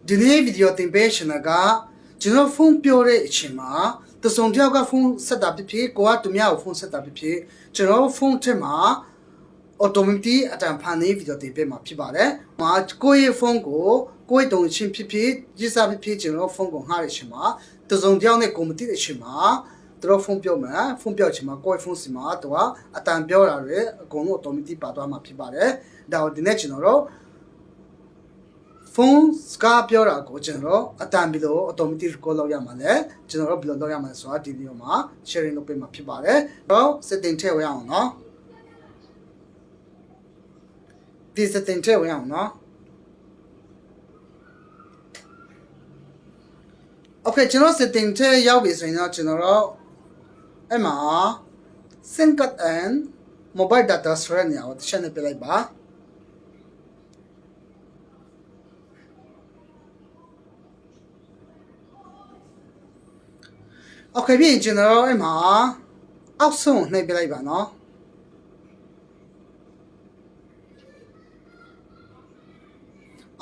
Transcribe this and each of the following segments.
ဒီနေ့ဗီဒီယိုတင်ပေးရှင်ကကျွန်တော်ဖုန်းပြောတဲ့အချိန်မှာတစုံတစ်ယောက်ကဖုန်းဆက်တာဖြစ်ကိုကသူများကိုဖုန်းဆက်တာဖြစ်ကျွန်တော်ဖုန်းထဲမှာ automatic အတန်ဖန်နေဗီဒီယိုတင်ပေးမှာဖြစ်ပါတယ်။မှာကိုယ့်ရဲ့ဖုန်းကိုကိုယ့်တုံးချင်းဖြစ်ရေးစားဖြစ်ကျွန်တော်ဖုန်းကိုငှားတဲ့အချိန်မှာတစုံတစ်ယောက်နဲ့ကိုမတိတဲ့အချိန်မှာတို့ဖုန်းပြောမှာဖုန်းပြောချင်မှာကိုယ့်ဖုန်းစီမှာသူကအတန်ပြောတာတွေအကုန်လုံး automatic ပါသွားမှာဖြစ်ပါတယ်။ဒါကိုဒီနေ့ကျွန်တော်တို့ဖုန်းစကားပြောတာကိုကျွန်တော်အတန်ပြီးတော့ automatic record လုပ်ရမှာလဲကျွန်တော်တို့ဘယ်လိုလုပ်ရမလဲဆိုတာဒီဗီဒီယိုမှာ sharing လုပ်ပေးမှာဖြစ်ပါတယ်တော့ setting ထည့်ဝင်အောင်နော်ဒီ setting ထည့်ဝင်အောင်နော် okay ကျွန်တော် setting ထည့်ရောက်ပြီဆိုရင်တော့ကျွန်တော်တို့အဲ့မှာ SIM card and mobile data ဆိုတဲ့နေရာကိုတစ်ချက်နဲ့ပြလိုက်ပါโอเคพี่ကျွန်တော်အဲ့မှာအောက်ဆုံးနှိပ်ပြလိုက်ပါနော်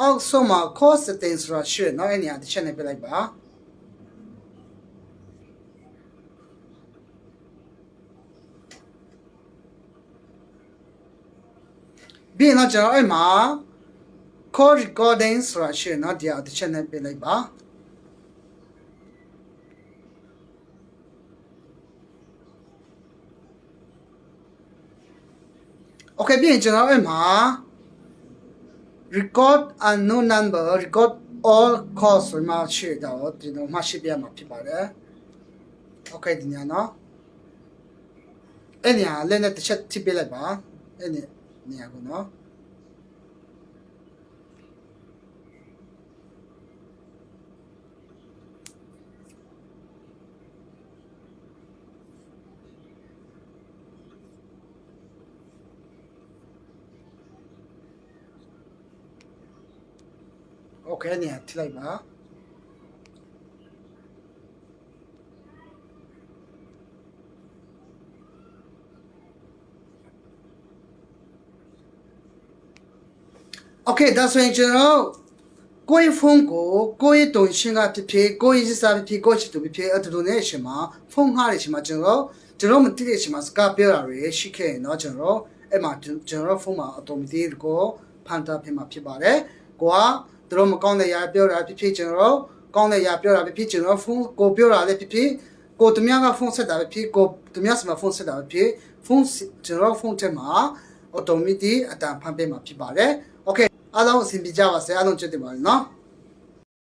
အောက်ဆုံးမှာ call settings ဆိုတာရှိတယ်เนาะအဲ့နေရာတစ်ချက်နှိပ်ပြလိုက်ပါပြီးတော့ကျွန်တော်အဲ့မှာ call recording ဆိုတာရှိတယ်เนาะဒီအတစ်ချက်နှိပ်ပြလိုက်ပါโอเคพี่ကျွန်တော်အဲ့မှာ record unknown number record all calls ဆိုမှရှိတော့ဒီတော့မှရှိပြမှာဖြစ်ပါတယ်โอเคဒီညာနော်အဲ့ညာလည်းနဲ့တစ်ချက်ထိပြလိုက်ပါအဲ့နေရာကိုနော်โอเคเนี่ยထိလိုက်ပါโอเคဒါဆိုရင်ကျွန်တော်ကိုယ့်ဖုန်းကိုကိုယ့်တုံရှင်းကဖြစ်ကိုယ့်စာဖြစ်ကိုယ့်ချစ်သူဖြစ်အတူတူနဲ့ရှင်မှာဖုန်းငှားရရှင်မှာကျွန်တော်မသိတဲ့ရှင်မှာစကားပြောတာတွေရှိခဲ့ရင်တော့ကျွန်တော်အဲ့မှာကျွန်တော်ဖုန်းမှာ automatic ကိုဖန်တာဖြစ်မှာဖြစ်ပါတယ်ကိုကတို့မကောင်းတဲ့ຢာပြောတာဖြစ်ကျွန်တော်ကောင်းတဲ့ຢာပြောတာဖြစ်ကျွန်တော်ဖုန်းကိုပြောတာလည်းဖြစ်ကိုသူများကဖုန်းဆက်တာဖြစ်ကိုသူများစမှာဖုန်းဆက်တာဖြစ်ဖုန်းကျွန်တော်ဖုန်းထဲမှာ automatic အတန်ဖန်ပေးမှာဖြစ်ပါတယ် okay အားလုံးအဆင်ပြေကြပါစေအားလုံးကျေးဇူးတင်ပါတယ်နော်